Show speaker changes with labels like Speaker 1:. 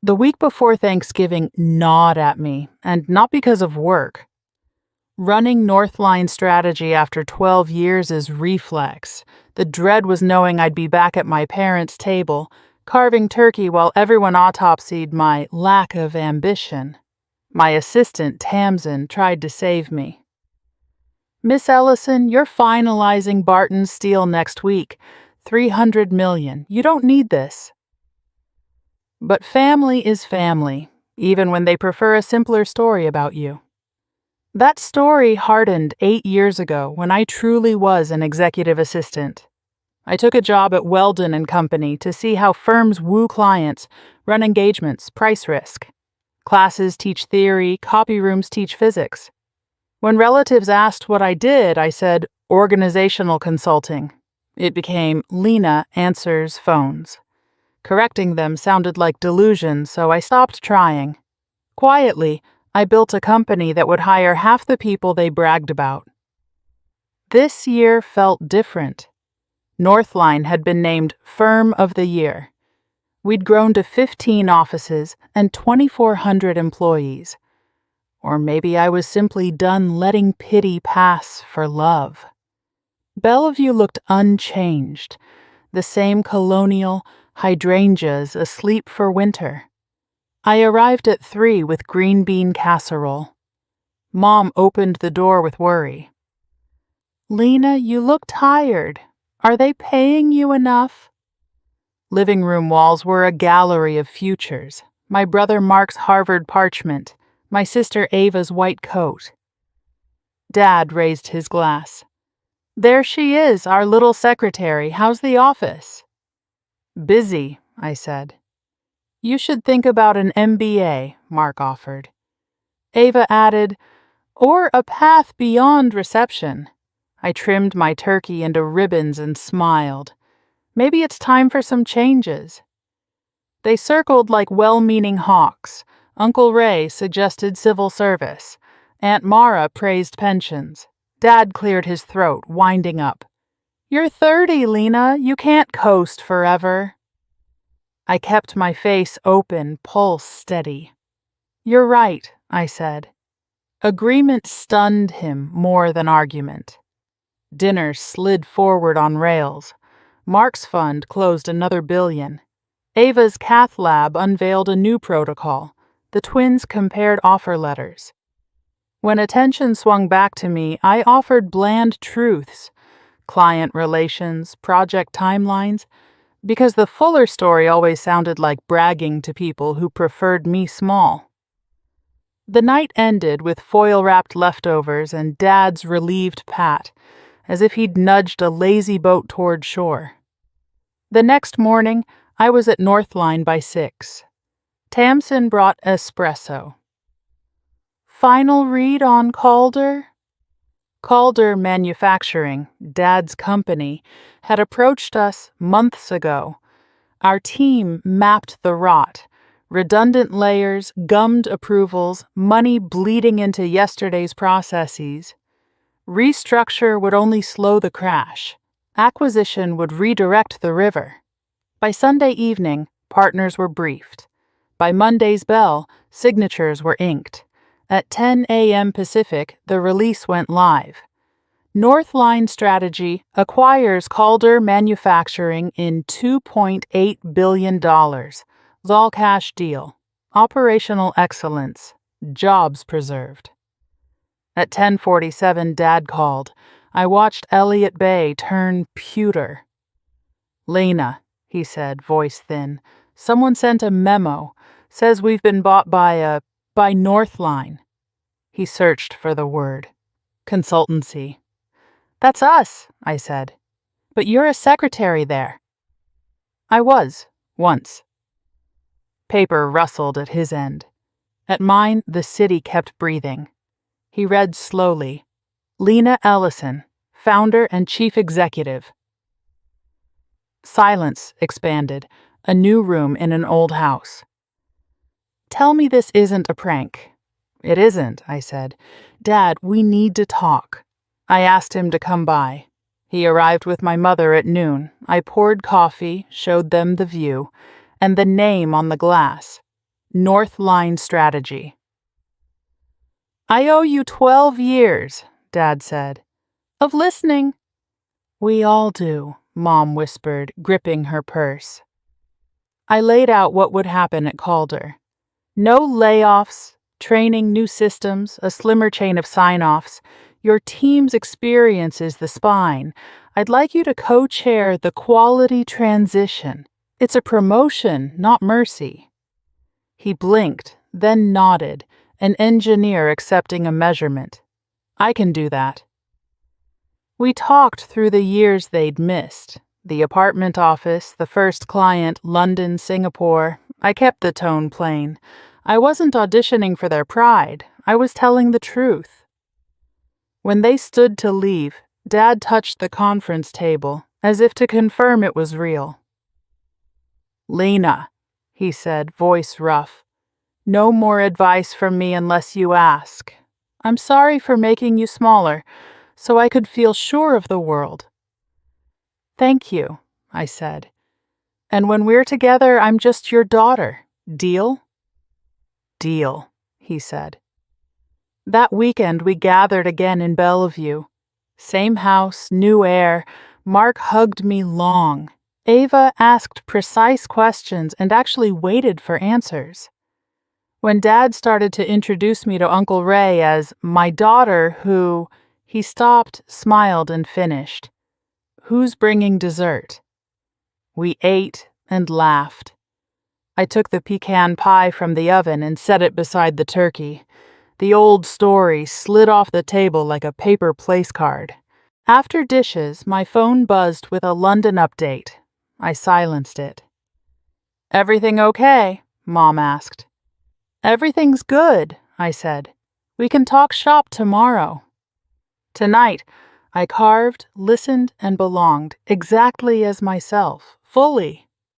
Speaker 1: The week before Thanksgiving gnawed at me, and not because of work. Running Northline strategy after 12 years is reflex. The dread was knowing I'd be back at my parents' table, carving turkey while everyone autopsied my lack of ambition. My assistant, Tamsin, tried to save me. "Miss Ellison, you're finalizing Barton's deal next week. $300 million. You don't need this." But family is family, even when they prefer a simpler story about you. That story hardened 8 years ago when I truly was an executive assistant. I took a job at Weldon and Company to see how firms woo clients, run engagements, price risk. Classes teach theory, copy rooms teach physics. When relatives asked what I did, I said, organizational consulting. It became Lena answers phones. Correcting them sounded like delusion, so I stopped trying. Quietly, I built a company that would hire half the people they bragged about. This year felt different. Northline had been named Firm of the Year. We'd grown to 15 offices and 2,400 employees. Or maybe I was simply done letting pity pass for love. Bellevue looked unchanged, the same colonial hydrangeas asleep for winter. I arrived at 3 with green bean casserole. Mom opened the door with worry. "Lena, you look tired. Are they paying you enough?" Living room walls were a gallery of futures. My brother Mark's Harvard parchment, my sister Ava's white coat. Dad raised his glass. "There she is, our little secretary. How's the office?" "Busy," I said. "You should think about an MBA," Mark offered. Ava added, "or a path beyond reception." I trimmed my turkey into ribbons and smiled. Maybe it's time for some changes. They circled like well-meaning hawks. Uncle Ray suggested civil service. Aunt Mara praised pensions. Dad cleared his throat, winding up. "You're 30, Lena. You can't coast forever." I kept my face open, pulse steady. "You're right," I said. Agreement stunned him more than argument. Dinner slid forward on rails. Mark's fund closed another $1 billion. Ava's cath lab unveiled a new protocol. The twins compared offer letters. When attention swung back to me, I offered bland truths. Client relations, project timelines, because the fuller story always sounded like bragging to people who preferred me small. The night ended with foil-wrapped leftovers and Dad's relieved pat, as if he'd nudged a lazy boat toward shore. The next morning, I was at Northline by 6. Tamsin brought espresso. "Final read on Calder?" Calder Manufacturing, Dad's company, had approached us months ago. Our team mapped the rot. Redundant layers, gummed approvals, money bleeding into yesterday's processes. Restructure would only slow the crash. Acquisition would redirect the river. By Sunday evening, partners were briefed. By Monday's bell, signatures were inked. At 10 a.m. Pacific, the release went live. Northline Strategy acquires Calder Manufacturing in $2.8 billion. All-cash deal. Operational excellence. Jobs preserved. At 10:47, Dad called. I watched Elliott Bay turn pewter. "Lena," he said, voice thin, "someone sent a memo. Says we've been bought by Northline." He searched for the word. "Consultancy." "That's us," I said. "But you're a secretary there." "I was, once." Paper rustled at his end. At mine, the city kept breathing. He read slowly. "Lena Ellison, founder and chief executive." Silence expanded, a new room in an old house. "Tell me this isn't a prank." "It isn't," I said. "Dad, we need to talk." I asked him to come by. He arrived with my mother at noon. I poured coffee, showed them the view, and the name on the glass. North Line Strategy. I owe you 12 years, Dad said, of listening. We all do, Mom whispered, gripping her purse. I laid out what would happen at Calder. No layoffs, training new systems, a slimmer chain of sign-offs. Your team's experience is the spine. I'd like you to co-chair the quality transition. It's a promotion, not mercy. He blinked, then nodded, an engineer accepting a measurement. I can do that. We talked through the years they'd missed. The apartment office, the first client, London, Singapore. I kept the tone plain. I wasn't auditioning for their pride. I was telling the truth. When they stood to leave, Dad touched the conference table, as if to confirm it was real. Lena, he said, voice rough. No more advice from me unless you ask. I'm sorry for making you smaller, so I could feel sure of the world. Thank you, I said. And when we're together, I'm just your daughter. Deal? Deal, he said. That weekend we gathered again in Bellevue. Same house, new air. Mark hugged me long. Ava asked precise questions and actually waited for answers. When Dad started to introduce me to Uncle Ray as my daughter who, he stopped, smiled, and finished. Who's bringing dessert? We ate and laughed. I took the pecan pie from the oven and set it beside the turkey. The old story slid off the table like a paper place card. After dishes, my phone buzzed with a London update. I silenced it. Everything okay? Mom asked. Everything's good, I said. We can talk shop tomorrow. Tonight, I carved, listened, and belonged exactly as myself, fully.